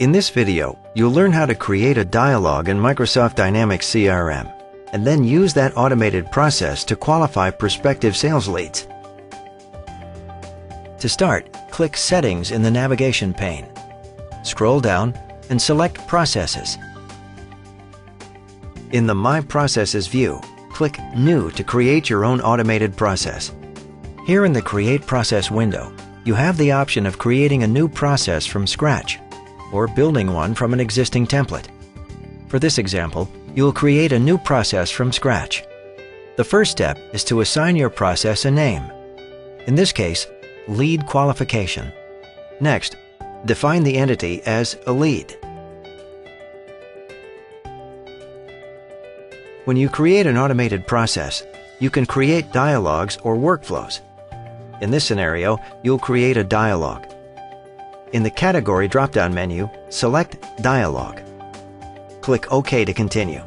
In this video, you'll learn how to create a dialog in Microsoft Dynamics CRM, and then use that automated process to qualify prospective sales leads. To start, click Settings in the navigation pane. Scroll down and select Processes. In the My Processes view, click New to create your own automated process. Here in the Create Process window, you have the option of creating a new process from scratch, or building one from an existing template. For this example, you'll create a new process from scratch. The first step is to assign your process a name. In this case, Lead Qualification. Next, define the entity as a lead. When you create an automated process, you can create dialogues or workflows. In this scenario, you'll create a dialog. In the Category drop-down menu, select Dialog. Click OK to continue.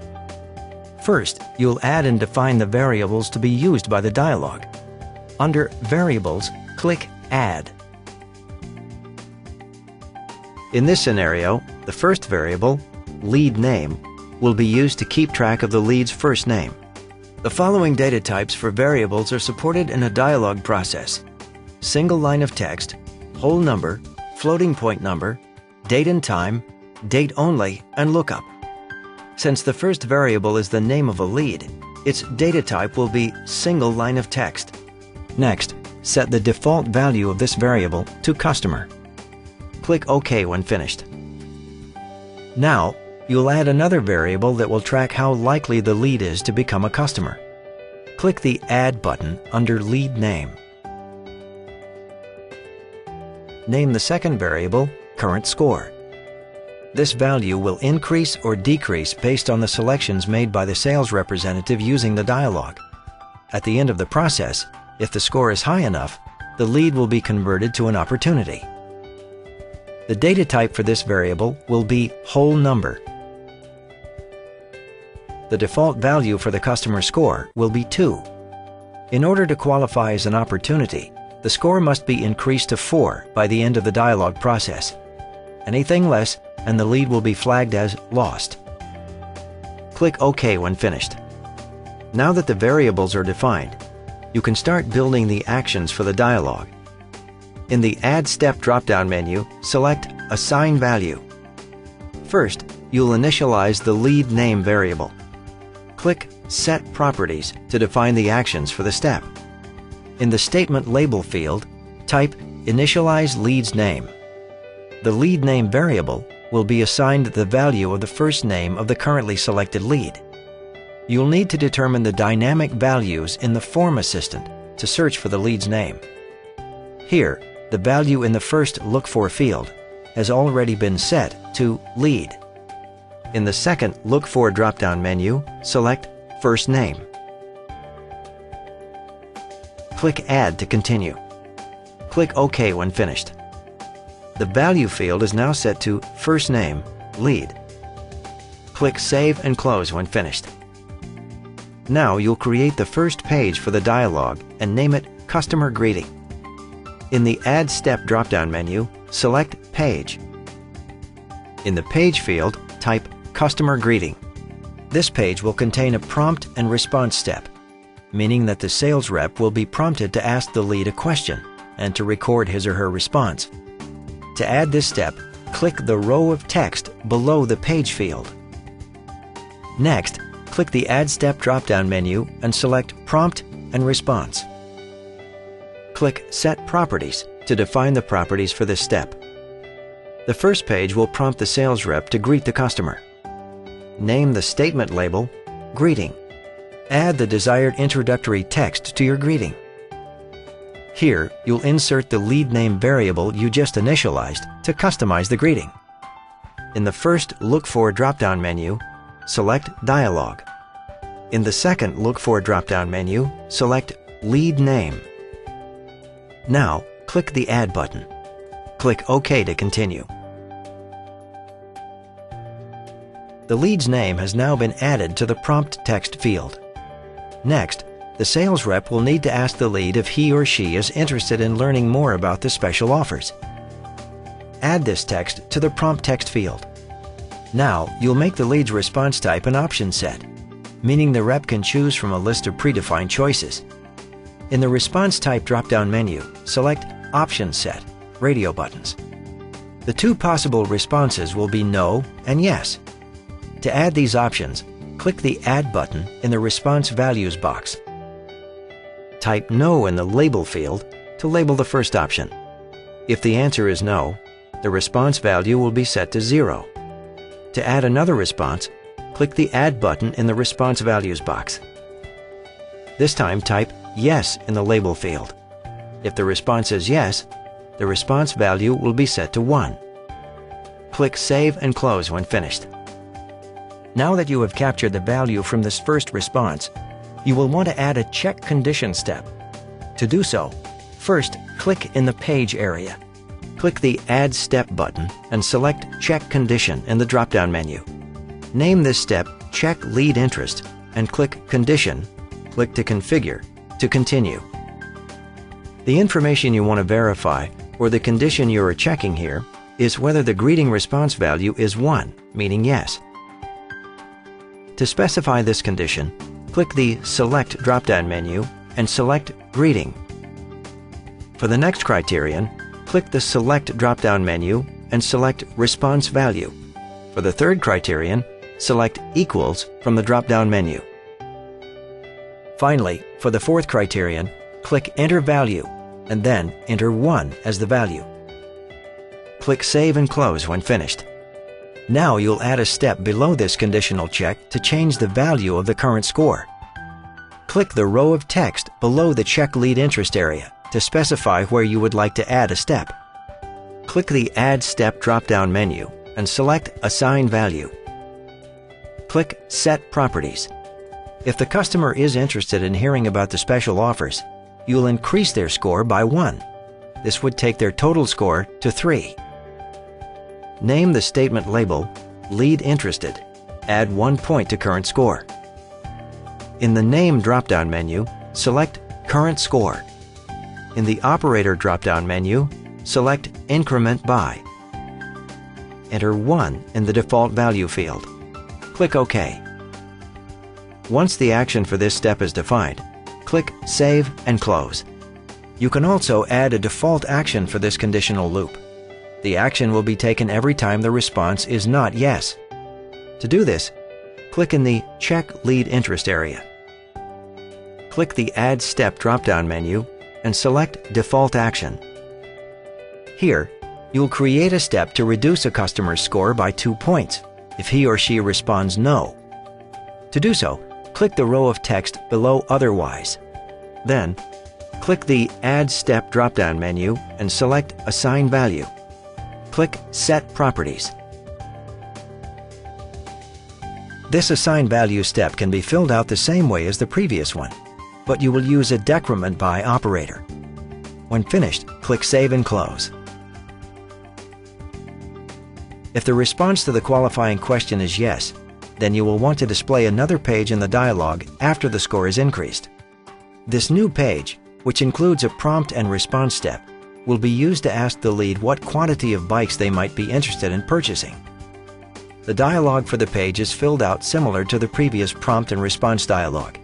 First, you'll add and define the variables to be used by the dialog. Under Variables, click Add. In this scenario, the first variable, lead name, will be used to keep track of the lead's first name. The following data types for variables are supported in a dialog process: single line of text, whole number, floating point number, date and time, date only, and lookup. Since the first variable is the name of a lead, its data type will be single line of text. Next, set the default value of this variable to customer. Click OK when finished. Now, you'll add another variable that will track how likely the lead is to become a customer. Click the Add button under Lead Name. Name the second variable Current Score. This value will increase or decrease based on the selections made by the sales representative using the dialog. At the end of the process, if the score is high enough, the lead will be converted to an opportunity. The data type for this variable will be whole number. The default value for the customer score will be 2. In order to qualify as an opportunity, the score must be increased to 4 by the end of the dialog process. Anything less, and the lead will be flagged as lost. Click OK when finished. Now that the variables are defined, you can start building the actions for the dialog. In the Add Step drop-down menu, select Assign Value. First, you'll initialize the lead name variable. Click Set Properties to define the actions for the step. In the Statement Label field, type Initialize Lead's Name. The lead name variable will be assigned the value of the first name of the currently selected lead. You'll need to determine the dynamic values in the Form Assistant to search for the lead's name. Here, the value in the first Look For field has already been set to Lead. In the second Look For drop-down menu, select First Name. Click Add to continue. Click OK when finished. The value field is now set to First Name, Lead. Click Save and Close when finished. Now you'll create the first page for the dialog and name it Customer Greeting. In the Add Step drop-down menu, select Page. In the Page field, type Customer Greeting. This page will contain a prompt and response step, meaning that the sales rep will be prompted to ask the lead a question and to record his or her response. To add this step, click the row of text below the Page field. Next, click the Add Step drop-down menu and select Prompt and Response. Click Set Properties to define the properties for this step. The first page will prompt the sales rep to greet the customer. Name the statement label Greeting. Add the desired introductory text to your greeting. Here, you'll insert the lead name variable you just initialized to customize the greeting. In the first Look For drop-down menu, select Dialog. In the second Look For drop-down menu, select Lead Name. Now, click the Add button. Click OK to continue. The lead's name has now been added to the prompt text field. Next, the sales rep will need to ask the lead if he or she is interested in learning more about the special offers. add this text to the prompt text field. Now, you'll make the lead's response type an option set, meaning the rep can choose from a list of predefined choices. In the Response Type drop-down menu, select Option Set, radio buttons. The two possible responses will be No and Yes. To add these options, click the Add button in the Response Values box. Type No in the Label field to label the first option. If the answer is no, the response value will be set to 0. To add another response, click the Add button in the Response Values box. This time type Yes in the Label field. If the response is yes, the response value will be set to 1. Click Save and Close when finished. Now that you have captured the value from this first response, you will want to add a check condition step. To do so, first click in the Page area. Click the Add Step button and select Check Condition in the drop-down menu. Name this step Check Lead Interest and click Condition. Click to Configure to continue. The information you want to verify, or the condition you are checking here, is whether the greeting response value is 1, meaning yes. To specify this condition, click the Select drop-down menu and select Greeting. For the next criterion, click the Select drop-down menu and select Response Value. For the third criterion, select Equals from the drop-down menu. Finally, for the fourth criterion, click Enter Value and then enter 1 as the value. Click Save and Close when finished. Now you'll add a step below this conditional check to change the value of the current score. Click the row of text below the Check Lead Interest area to specify where you would like to add a step. Click the Add Step drop-down menu and select Assign Value. Click Set Properties. If the customer is interested in hearing about the special offers, you'll increase their score by 1. This would take their total score to 3. Name the statement label Lead Interested. Add 1 point to current score. In the Name drop-down menu, select Current Score. In the Operator drop-down menu, select Increment By. Enter 1 in the default value field. Click OK. Once the action for this step is defined, click Save and Close. You can also add a default action for this conditional loop. The action will be taken every time the response is not yes. To do this, click in the Check Lead Interest area. Click the Add Step drop-down menu and select Default Action. Here, you'll create a step to reduce a customer's score by 2 points if he or she responds no. To do so, click the row of text below Otherwise. Then, click the Add Step drop-down menu and select Assign Value. Click Set Properties. This Assign Value step can be filled out the same way as the previous one, but you will use a decrement by operator. When finished, click Save and Close. If the response to the qualifying question is yes, then you will want to display another page in the dialog after the score is increased. This new page, which includes a prompt and response step, will be used to ask the lead what quantity of bikes they might be interested in purchasing. The dialog for the page is filled out similar to the previous prompt and response dialog.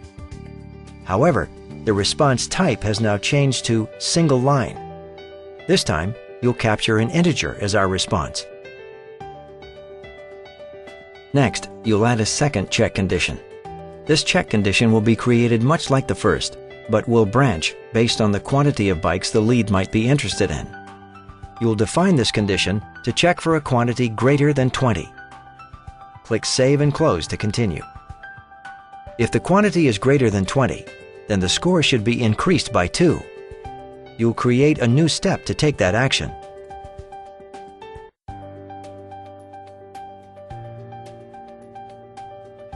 However, the response type has now changed to single line. This time, you'll capture an integer as our response. Next, you'll add a second check condition. This check condition will be created much like the first, but will branch based on the quantity of bikes the lead might be interested in. You'll define this condition to check for a quantity greater than 20. Click Save and Close to continue. If the quantity is greater than 20, then the score should be increased by 2. You'll create a new step to take that action.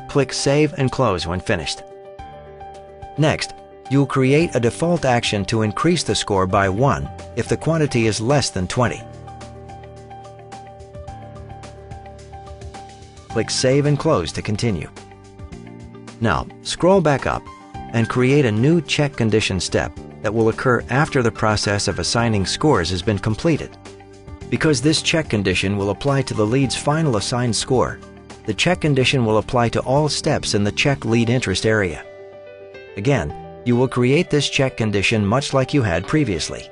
Click Save and Close when finished. Next, you'll create a default action to increase the score by 1 if the quantity is less than 20. Click Save and Close to continue. Now, scroll back up and create a new check condition step that will occur after the process of assigning scores has been completed. Because this check condition will apply to the lead's final assigned score, the check condition will apply to all steps in the check lead interest area. Again, you will create this check condition much like you had previously.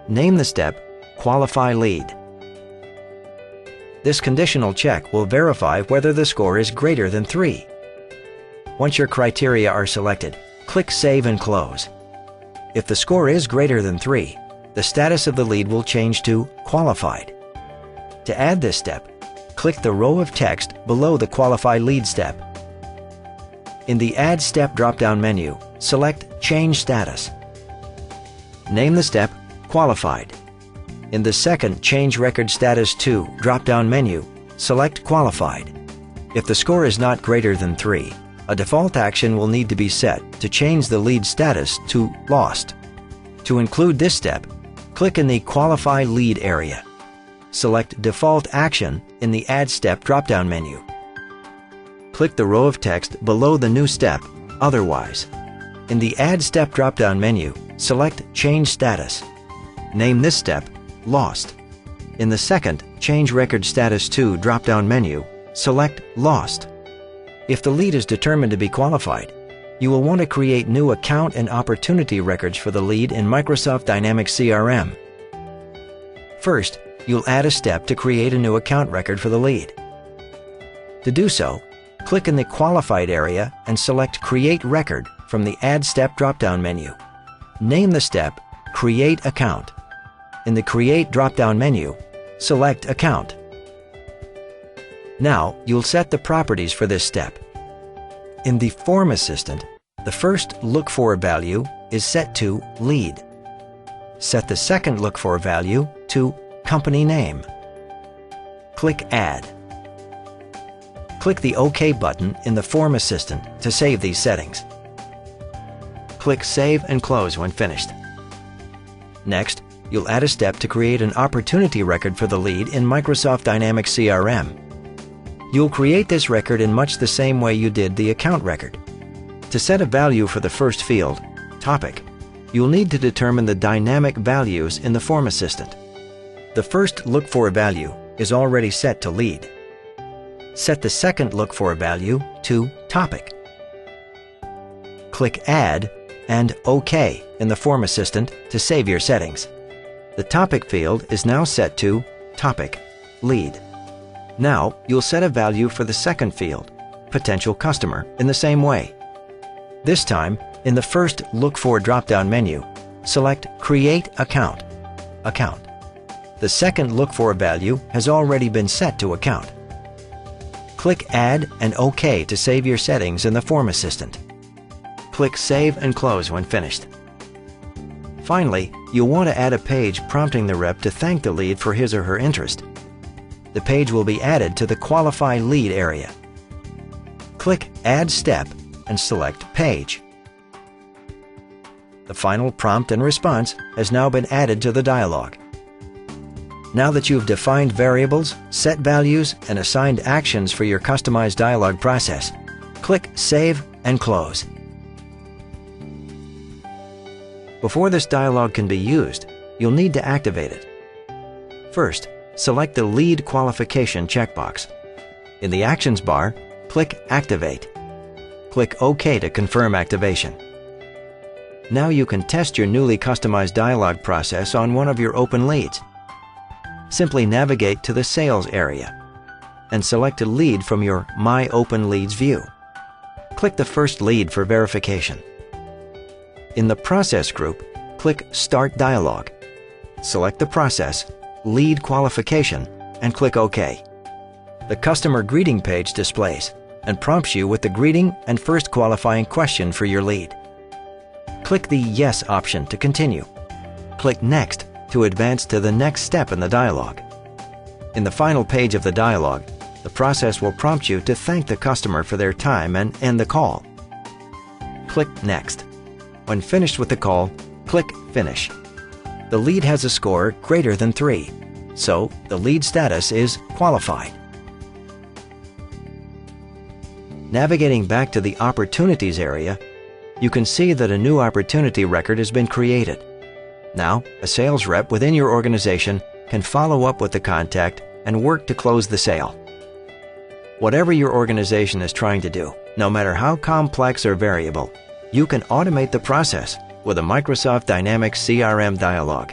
Name the step Qualify Lead. This conditional check will verify whether the score is greater than 3. Once your criteria are selected, click Save and Close. If the score is greater than 3, the status of the lead will change to Qualified. To add this step, click the row of text below the Qualify Lead step. In the Add Step drop-down menu, select Change Status. Name the step Qualified. In the second Change Record Status to drop-down menu, select Qualified. If the score is not greater than 3, a default action will need to be set to change the lead status to Lost. To include this step, click in the Qualify Lead area. Select Default Action in the Add Step drop-down menu. Click the row of text below the new step, Otherwise. In the Add Step drop-down menu, select Change Status. Name this step Lost. In the second Change Record Status to drop-down menu, select Lost. If the lead is determined to be qualified, you will want to create new account and opportunity records for the lead in Microsoft Dynamics CRM. First, you'll add a step to create a new account record for the lead. To do so, click in the Qualified area and select Create Record from the Add Step drop-down menu. Name the step Create Account. In the Create drop-down menu, select Account. Now, you'll set the properties for this step. In the Form Assistant, the first Look For value is set to Lead. Set the second Look For value to Company Name. Click Add. Click the OK button in the Form Assistant to save these settings. Click Save and Close when finished. Next, you'll add a step to create an opportunity record for the lead in Microsoft Dynamics CRM. You'll create this record in much the same way you did the account record. To set a value for the first field, Topic, you'll need to determine the dynamic values in the Form Assistant. The first Look For value is already set to Lead. Set the second Look For value to Topic. Click Add and OK in the Form Assistant to save your settings. The Topic field is now set to Topic, Lead. Now, you'll set a value for the second field, Potential Customer, in the same way. This time, in the first Look For drop-down menu, select Create Account, Account. The second Look For value has already been set to Account. Click Add and OK to save your settings in the Form Assistant. Click Save and Close when finished. Finally, you'll want to add a page prompting the rep to thank the lead for his or her interest. The page will be added to the Qualify Lead area. Click Add Step and select Page. The final prompt and response has now been added to the dialog. Now that you've defined variables, set values, and assigned actions for your customized dialog process, click Save and Close. Before this dialog can be used, you'll need to activate it. First, select the Lead Qualification checkbox. In the Actions bar, click Activate. Click OK to confirm activation. Now you can test your newly customized dialog process on one of your open leads. Simply navigate to the Sales area and select a lead from your My Open Leads view. Click the first lead for verification. In the Process group, click Start Dialog. Select the process, Lead Qualification, and click OK. The customer greeting page displays and prompts you with the greeting and first qualifying question for your lead. Click the Yes option to continue. Click Next to advance to the next step in the dialog. In the final page of the dialog, the process will prompt you to thank the customer for their time and end the call. Click Next. When finished with the call, click Finish. The lead has a score greater than 3, so the lead status is qualified. Navigating back to the Opportunities area, you can see that a new opportunity record has been created. Now, a sales rep within your organization can follow up with the contact and work to close the sale. Whatever your organization is trying to do, no matter how complex or variable, you can automate the process with a Microsoft Dynamics CRM Dialog.